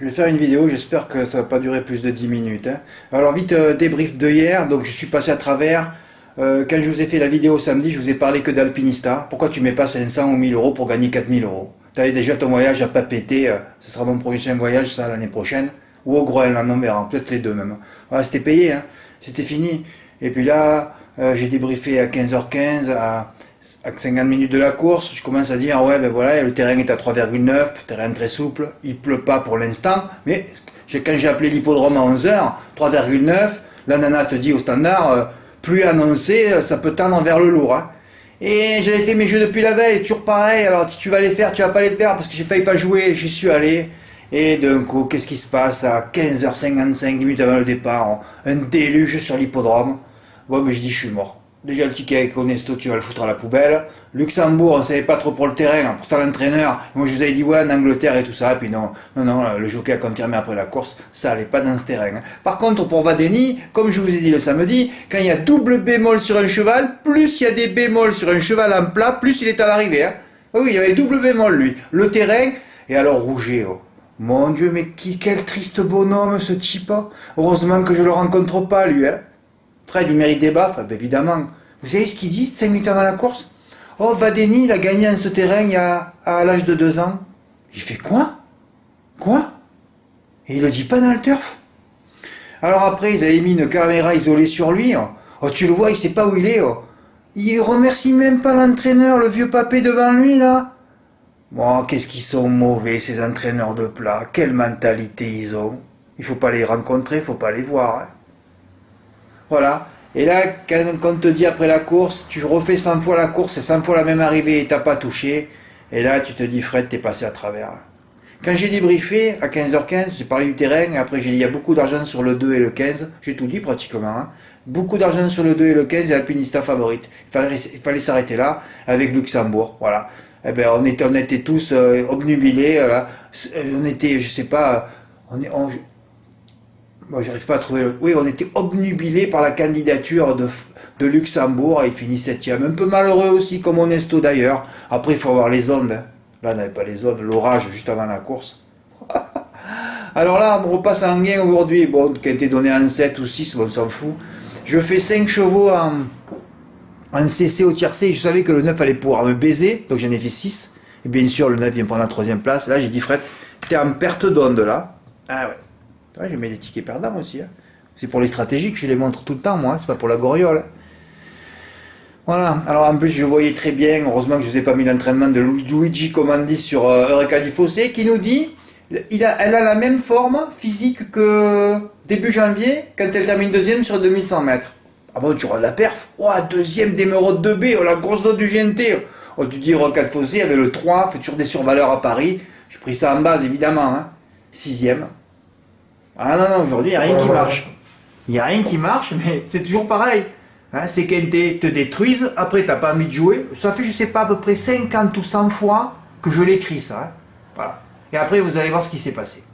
Je vais faire une vidéo, j'espère que ça va pas durer plus de 10 minutes, hein. Alors vite, débrief de hier, donc je suis passé à travers. Quand je vous ai fait la vidéo samedi, je vous ai parlé que d'Alpinista. Pourquoi tu mets pas 500 ou 1000 euros pour gagner 4000 euros? Tu avais déjà ton voyage à pas péter, ce sera mon prochain voyage, ça, l'année prochaine. Ou au Groenland, on verra, peut-être les deux même. Voilà, c'était payé, hein. C'était fini. Et puis là, j'ai débriefé à 15h15, à 50 minutes de la course, je commence à dire, ouais, ben voilà, le terrain est à 3,9, terrain très souple, il pleut pas pour l'instant, mais quand j'ai appelé l'hippodrome à 11h, 3,9, la nana te dit au standard, pluie annoncée, ça peut tendre vers le lourd, hein. Et j'avais fait mes jeux depuis la veille, toujours pareil, alors tu vas les faire, tu vas pas les faire, parce que j'ai failli pas jouer, j'y suis allé, et d'un coup, qu'est-ce qui se passe à 15h55, 10 minutes avant le départ, un déluge sur l'hippodrome. Bon, mais je dis, je suis mort. Déjà, le ticket avec Onesto, tu vas le foutre à la poubelle. Luxembourg, on savait pas trop pour le terrain. Pourtant, l'entraîneur, moi, je vous avais dit, ouais, en Angleterre et tout ça. Et puis non, non, non, le jockey a confirmé après la course, ça allait pas dans ce terrain. Par contre, pour Vadeni, comme je vous ai dit le samedi, quand il y a double bémol sur un cheval, plus il y a des bémols sur un cheval en plat, plus il est à l'arrivée, hein. Oui, il y avait double bémol, lui. Le terrain, et alors Rouget, oh. Mon Dieu, mais quel triste bonhomme, ce type. Heureusement que je le rencontre pas, lui, hein. Fred, il mérite des baffes, ben évidemment. Vous savez ce qu'il dit 5 minutes avant la course? Oh, Vadeni, il a gagné en ce terrain à l'âge de 2 ans. Il fait quoi? Quoi? Et il le dit pas dans le turf. Alors après, ils avaient mis une caméra isolée sur lui. Oh, tu le vois, il sait pas où il est. Oh. Il remercie même pas l'entraîneur, le vieux papé devant lui, là. Bon, qu'est-ce qu'ils sont mauvais, ces entraîneurs de plat. Quelle mentalité ils ont. Il faut pas les rencontrer, il faut pas les voir, hein. Voilà. Et là, quand on te dit après la course, tu refais 100 fois la course, c'est 100 fois la même arrivée et t'as pas touché. Et là, tu te dis, Fred, t'es passé à travers. Quand j'ai débriefé, à 15h15, j'ai parlé du terrain, et après j'ai dit, il y a beaucoup d'argent sur le 2 et le 15. J'ai tout dit pratiquement, hein. Beaucoup d'argent sur le 2 et le 15 et Alpinista favorite. Il fallait s'arrêter là, avec Luxembourg, voilà. Eh ben, on était tous obnubilés, on était, je sais pas, moi, j'arrive pas à trouver. Oui, on était obnubilés par la candidature de Luxembourg et il finit septième. Un peu malheureux aussi, comme Onesto d'ailleurs. Après, il faut avoir les ondes, hein. Là, on n'avait pas les ondes, l'orage juste avant la course. Alors là, on repasse en gain aujourd'hui. Bon, qui a été donné en 7 ou 6, bon, on s'en fout. Je fais 5 chevaux en CC au tiercé. Je savais que le 9 allait pouvoir me baiser, donc j'en ai fait 6. Et bien sûr, le 9 vient prendre la troisième place. Là, j'ai dit, Fred, t'es en perte d'onde là. Ah ouais. Ouais, je mets des tickets perdants aussi, hein. C'est pour les stratégiques, je les montre tout le temps, moi, c'est pas pour la goriole. Voilà, alors en plus je voyais très bien, heureusement que je ne vous ai pas mis l'entraînement de Luigi Comandi sur Eureka di Fossé, qui nous dit, elle a la même forme physique que début janvier, quand elle termine deuxième sur 2100 mètres. Ah bon, tu auras de la perf? Oh, deuxième d'émeraude 2B, oh, la grosse note du GNT. Oh, tu dis Eureka di Fossé avec le 3, fait toujours des survaleurs à Paris. J'ai pris ça en base, évidemment, hein. Sixième. Ah non, non, aujourd'hui, il n'y a rien qui marche. Il n'y a rien qui marche, mais c'est toujours pareil. Hein, ces quintés te détruisent, après, tu n'as pas envie de jouer. Ça fait, je sais pas, à peu près 50 ou 100 fois que je l'écris, ça, hein. Voilà. Et après, vous allez voir ce qui s'est passé.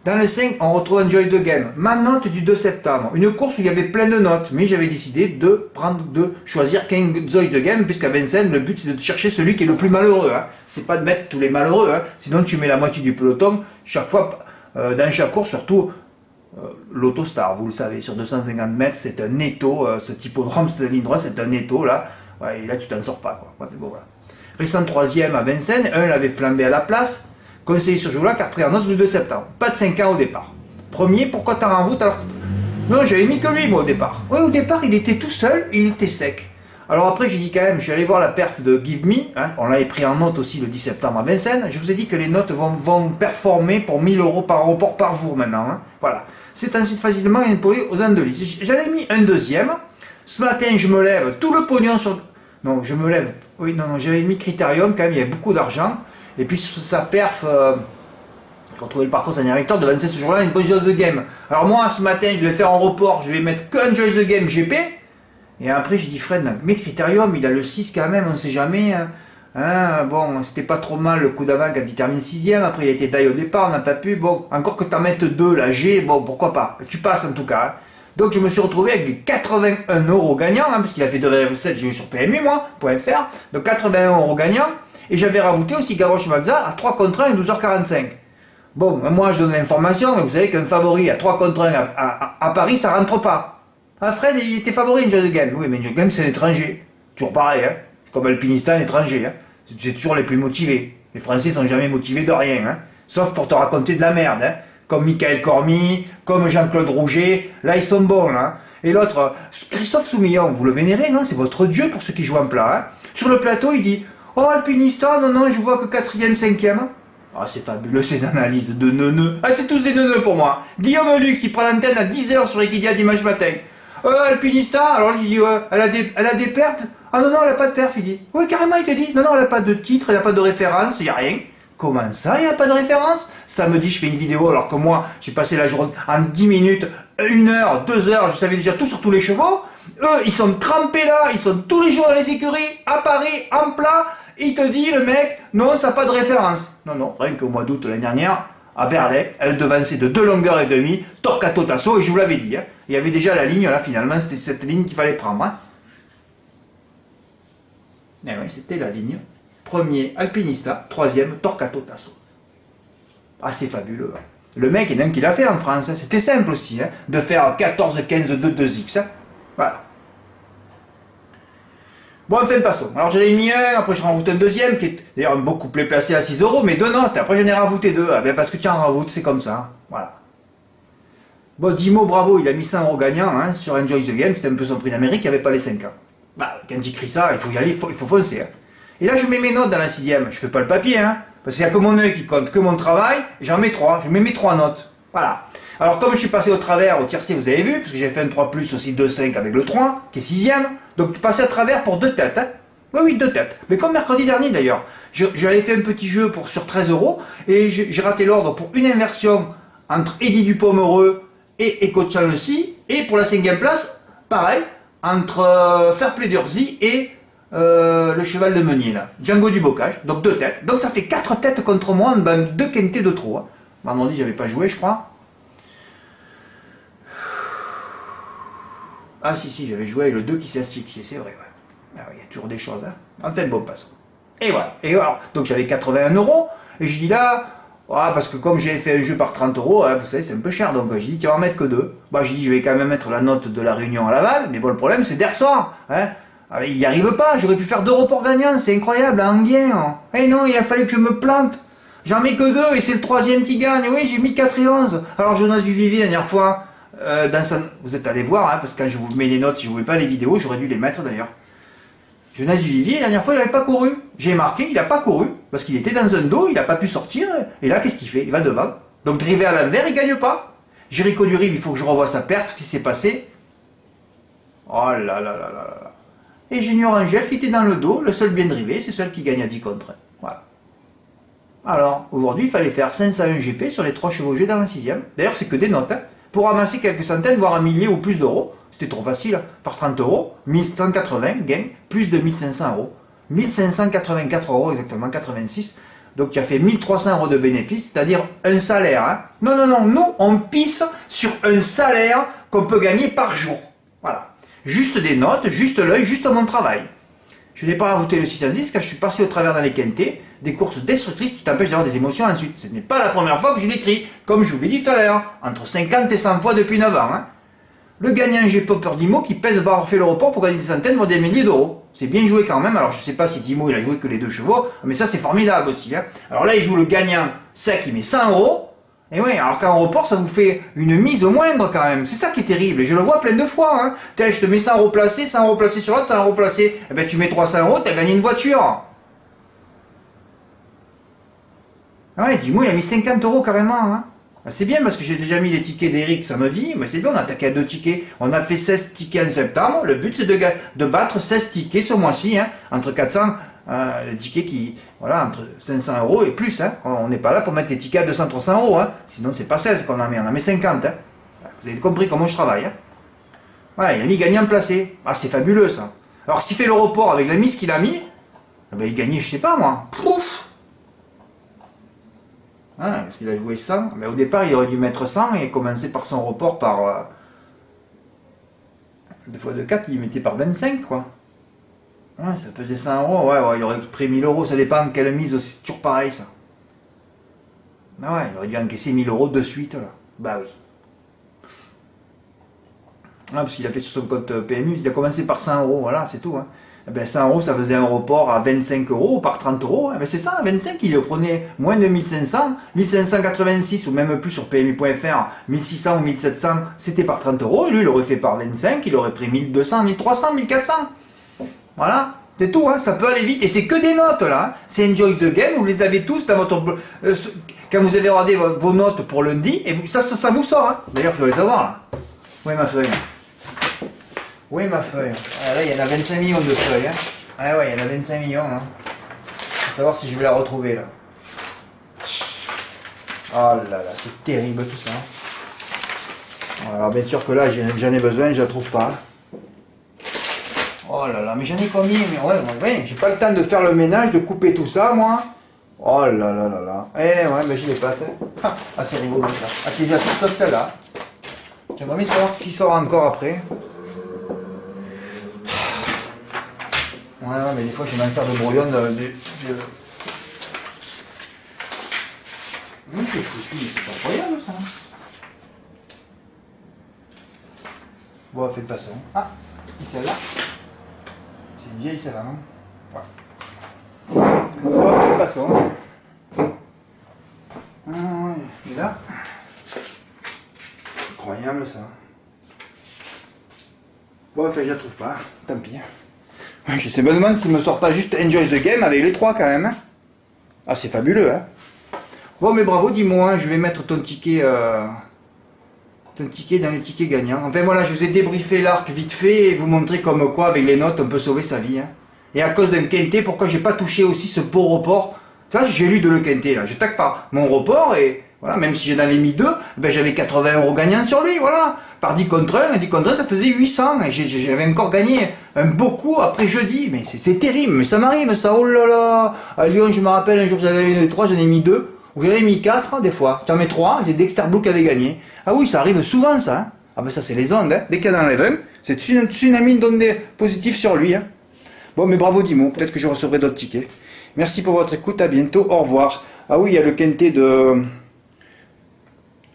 Dans le 5, on retrouve Enjoy the Game. Ma note du 2 septembre. Une course où il y avait plein de notes, mais j'avais décidé de choisir qu'Enjoy the Game, puisqu'à Vincennes, le but c'est de chercher celui qui est le plus malheureux, hein. C'est pas de mettre tous les malheureux, hein. Sinon tu mets la moitié du peloton, chaque fois, dans chaque course, surtout l'Autostar, vous le savez, sur 250 mètres, c'est un étau, ce hippodrome, cette ligne droite, c'est un étau, là. Ouais, et là tu t'en sors pas, quoi. Ouais, bon, voilà. Récent troisième à Vincennes, un l'avait flambé à la place. Conseiller sur Joulac a pris en note le 2 septembre. Pas de 5 ans au départ. Premier, pourquoi t'as en route alors? Non, j'avais mis que lui, moi, au départ. Oui, au départ, il était tout seul et il était sec. Alors après, j'ai dit quand même, je suis allé voir la perf de Give Me. Hein, on l'avait pris en note aussi le 10 septembre à Vincennes. Je vous ai dit que les notes vont performer pour 1000 euros par aéroport par jour maintenant, hein. Voilà. C'est ensuite facilement imposé aux Andelys. J'avais mis un deuxième. Ce matin, je me lève, tout le pognon sur... Non, je me lève. Oui, non, j'avais mis Critérium quand même, il y avait beaucoup d'argent. Et puis sa perf, retrouver le parcours de sa victoire de 27 ce jour-là, une bonne chose de game. Alors moi, ce matin, je vais faire un report, je vais mettre que Enjoy the Game GP. Et après, je dis Fred, mais Critérium, il a le 6 quand même, on ne sait jamais. Hein, bon, c'était pas trop mal le coup d'avant quand il termine 6ème. Après, il a été taillé au départ, on n'a pas pu. Bon, encore que tu en mettes 2, la G, bon, pourquoi pas. Tu passes en tout cas, hein. Donc je me suis retrouvé avec 81 euros gagnants, hein, parce qu'il a fait 2,7, j'ai eu sur PMU moi, .fr. Donc 81 euros gagnants. Et j'avais rajouté aussi Garrosh-Malza à 3 contre 1 et 12h45. Bon, moi je donne l'information, mais vous savez qu'un favori à 3 contre 1 à Paris, ça rentre pas. Ah, Fred, il était favori, Enjoy the Game. Oui, mais Enjoy the Game, c'est l'étranger. Toujours pareil, hein. Comme Alpinistan, étranger. Hein. C'est toujours les plus motivés. Les Français sont jamais motivés de rien. Hein. Sauf pour te raconter de la merde. Hein. Comme Michael Cormy, comme Jean-Claude Rouget. Là, ils sont bons. Hein. Et l'autre, Christophe Soumillon, vous le vénérez, non? C'est votre dieu pour ceux qui jouent en plat. Hein. Sur le plateau, il dit « Oh, Alpinistan, non, je vois que 4e, 5e. » Ah, c'est fabuleux ces analyses de neuneux. Ah, c'est tous des neuneux pour moi. Guillaume Lux, il prend l'antenne à 10h sur Equidia dimanche matin. Alpinistan, alors il dit elle a des pertes. Ah non, elle a pas de perf, il dit. Oui, carrément, il te dit. Non, elle a pas de titre, elle a pas de référence, il n'y a rien. Comment ça, il n'y a pas de référence? Samedi, je fais une vidéo alors que moi, j'ai passé la journée en 10 minutes, 1 heure, 2 heures, je savais déjà tout sur tous les chevaux. Eux, ils sont trempés là, ils sont tous les jours dans les écuries, à Paris, en plat. Il te dit, le mec, non, ça n'a pas de référence. Non, rien qu'au mois d'août l'année dernière, à Berlin, elle devançait de 2 longueurs et demie, Torquato Tasso, et je vous l'avais dit. Hein. Il y avait déjà la ligne là, finalement, c'était cette ligne qu'il fallait prendre. Hein. Et oui, c'était la ligne. Premier, Alpinista, 3e, Torquato Tasso. Ah, c'est fabuleux. Hein. Le mec, il y en a un qui l'a fait en France. Hein. C'était simple aussi, hein, de faire 14, 15, 2, 2X. Hein. Voilà. Bon, enfin, passons. Alors, j'en ai mis un, après, j'en rajoute un deuxième, qui est d'ailleurs beaucoup plus placé à 6 euros, mais 2 notes. Après, j'en ai rajouté 2. Ah, ben, parce que tu en rajoutes, c'est comme ça. Hein. Voilà. Bon, Dimo, bravo, il a mis 100 euros gagnants hein, sur Enjoy the Game. C'était un peu son prix d'Amérique, il n'y avait pas les 5 ans. Bah, quand il écrit ça, il faut y aller, il faut foncer. Hein. Et là, je mets mes notes dans la 6e. Je fais pas le papier, hein, parce qu'il n'y a que mon œil qui compte, que mon travail. J'en mets 3. Je mets mes 3 notes. Voilà. Alors, comme je suis passé au travers, au tiercé, vous avez vu, parce que j'ai fait un 3 plus aussi 2,5 avec le 3, qui est 6e. Donc, passer à travers pour 2 têtes. Hein. Oui, 2 têtes. Mais comme mercredi dernier d'ailleurs, j'avais fait un petit jeu sur 13 euros et j'ai raté l'ordre pour une inversion entre Eddie Dupont-Heureux et Echo Chelsea. Et pour la 5e place, pareil, entre Fairplay d'Urzy et le cheval de Meunier, là, Django du Bocage. Donc 2 têtes. Donc ça fait 4 têtes contre moi, 2 quintés de trop. Hein. Vendredi, j'avais pas joué, je crois. Ah si, j'avais joué avec le 2 qui s'est asphyxié, c'est vrai, ouais. Ah, il y a toujours des choses, hein. Enfin, bon, passons. Et voilà. Et alors, donc j'avais 81 euros, et je dis là, parce que comme j'avais fait un jeu par 30 euros, hein, vous savez, c'est un peu cher, donc je dis, tu vas en mettre que 2. Bah, je dis, je vais quand même mettre la note de la Réunion à Laval, mais bon, le problème, c'est d'hier soir, hein. Ah, il n'y arrive pas, j'aurais pu faire 2 reports gagnants, c'est incroyable, à Anguien. Hein. Eh non, il a fallu que je me plante. J'en mets que 2, et c'est le 3e qui gagne. Oui, j'ai mis 4 et 11. Alors, Jonas Duvivier, la dernière fois, vous êtes allé voir, hein, parce que quand je vous mets les notes, si je ne voulais pas les vidéos, j'aurais dû les mettre d'ailleurs. Jonas Duvivier, la dernière fois, il n'avait pas couru. J'ai marqué, il n'a pas couru, parce qu'il était dans un dos, il n'a pas pu sortir, et là, qu'est-ce qu'il fait? Il va devant. Donc, drivé à l'envers, il ne gagne pas. Jéricho Durib, il faut que je revoie sa perte, ce qui s'est passé. Oh là là là là là. Et Junior Angel, qui était dans le dos, le seul bien drivé, c'est celle qui gagne à 10 contre 1. Voilà. Alors, aujourd'hui, il fallait faire 501 GP sur les 3 chevaux G dans la 6e. D'ailleurs, c'est que des notes, hein, pour ramasser quelques centaines, voire un millier ou plus d'euros. C'était trop facile, par 30 euros, 1180 gain, plus de 1500 euros. 1584 euros exactement, 86. Donc tu as fait 1300 euros de bénéfice, c'est-à-dire un salaire. Hein. Non, nous on pisse sur un salaire qu'on peut gagner par jour. Voilà. Juste des notes, juste l'œil, juste mon travail. Je n'ai pas rajouté le 610 car je suis passé au travers dans les quintés, des courses destructrices qui t'empêchent d'avoir des émotions ensuite. Ce n'est pas la première fois que je l'écris, comme je vous l'ai dit tout à l'heure, entre 50 et 100 fois depuis 9 ans. Hein. Le gagnant G-Popper Dimo qui pèse d'avoir fait le report pour gagner des centaines, voire des milliers d'euros. C'est bien joué quand même, alors je ne sais pas si Dimo il a joué que les 2 chevaux, mais ça c'est formidable aussi. Hein. Alors là il joue le gagnant sec, il met 100 euros. Et oui, alors qu'en report, ça vous fait une mise au moindre quand même. C'est ça qui est terrible. Et je le vois plein de fois. Hein. Je te mets 100 euros placés, 100 euros placés sur l'autre, 100 euros placés. Eh ben, tu mets 300 euros, tu as gagné une voiture. Ah ouais, dis-moi, il a mis 50 euros carrément. Hein. C'est bien parce que j'ai déjà mis les tickets d'Eric samedi. Mais c'est bien, on a attaqué à 2 tickets. On a fait 16 tickets en septembre. Le but, c'est de battre 16 tickets ce mois-ci. Hein, entre 400... les tickets qui, voilà, entre 500 euros et plus, hein. On n'est pas là pour mettre les tickets à 200-300 euros, hein. Sinon c'est pas 16 qu'on en met, on en met 50, hein. Vous avez compris comment je travaille, hein. Voilà, il a mis gagnant placé, ah c'est fabuleux ça. Alors s'il fait le report avec la mise qu'il a mis, eh ben, il gagnait, je sais pas moi, pouf, hein, parce qu'il a joué 100, mais au départ il aurait dû mettre 100 et commencer par son report par 2 fois 2, 4, il mettait par 25 quoi. Ouais, ça faisait 100 euros. Ouais, ouais, il aurait pris 1000 euros. Ça dépend de quelle mise. C'est toujours pareil, ça. Ah ouais, il aurait dû encaisser 1000 euros de suite, là. Bah oui. Ah, parce qu'il a fait sur son compte PMU. Il a commencé par 100 euros. Voilà, c'est tout. Hein. Eh ben, 100 euros, ça faisait un report à 25 euros par 30 euros. Eh ben, c'est ça, 25, il le prenait moins de 1500, 1586 ou même plus sur PMU.fr, 1600 ou 1700, c'était par 30 euros. Et lui, il aurait fait par 25, il aurait pris 1200, 1300, 1400. Voilà, c'est tout, hein. Ça peut aller vite. Et c'est que des notes, là. Hein. C'est Enjoy the Game, vous les avez tous dans votre... quand vous avez regardé vos notes pour lundi, et ça vous sort. Hein. D'ailleurs, je vais les avoir, là. Où est ma feuille? Où est ma feuille? Ah, là, il y en a 25 millions de feuilles. Hein. Ah ouais, il y en a 25 millions. Hein. Faut savoir si je vais la retrouver, là. Oh là là, c'est terrible, tout ça. Hein. Alors, bien sûr que là, j'en ai besoin, je la trouve pas. Oh là là, mais j'en ai combien? Mais ouais, j'ai pas le temps de faire le ménage, de couper tout ça, moi. Oh là là là là. Eh ouais, mais j'ai les pattes. Hein. Ah, c'est rigolo, ça. Ah, c'est déjà sauf celle-là. J'aimerais bien savoir ce qui sort encore après. Ouais, mais des fois je m'en sers de brouillon c'est foutu, c'est incroyable ça. Bon, faites pas ça. Ah, et celle-là. C'est une vieille celle-là, non? Ouais. Bon, faites pas ça. Ah ouais, et là. Incroyable ça. Bon, enfin, je la trouve pas, tant pis. Je sais pas demander s'il me sort pas juste Enjoy the Game avec les trois quand même. Hein. Ah, c'est fabuleux, hein. Bon, mais bravo, dis-moi, hein, je vais mettre ton ticket dans les tickets gagnants. Enfin voilà, je vous ai débriefé l'arc vite fait et vous montrer comme quoi, avec les notes, on peut sauver sa vie. Hein. Et à cause d'un quintet, pourquoi j'ai pas touché aussi ce beau report? Tu vois, j'ai lu de le quintet là, je tac pas mon report et voilà, même si j'en avais mis deux, ben j'avais 80 euros gagnants sur lui, voilà. Par 10 contre 1, et 10 contre 1, ça faisait 800. Et j'avais encore gagné un beau coup après jeudi. Mais c'est terrible, mais ça m'arrive ça, oh là là. À Lyon, je me rappelle, un jour j'avais mis 3, j'en ai mis 2. Ou j'en ai mis 4 des fois. J'en mets 3, c'est Dexter Blue qui avait gagné. Ah oui, ça arrive souvent ça. Hein. Ah ben ça c'est les ondes, hein. Dès qu'il y en enlève un, c'est une tsunami d'ondes positives sur lui. Hein. Bon, mais bravo Dimo, peut-être que je recevrai d'autres tickets. Merci pour votre écoute, à bientôt, au revoir. Ah oui, il y a le quintet de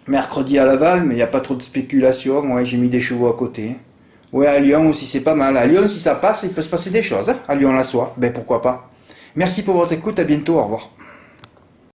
mercredi à Laval, mais il n'y a pas trop de spéculation. Ouais, j'ai mis des chevaux à côté. Ouais, à Lyon aussi, c'est pas mal. À Lyon, si ça passe, il peut se passer des choses. Hein. À Lyon-la-Soie, ben pourquoi pas. Merci pour votre écoute, à bientôt, au revoir.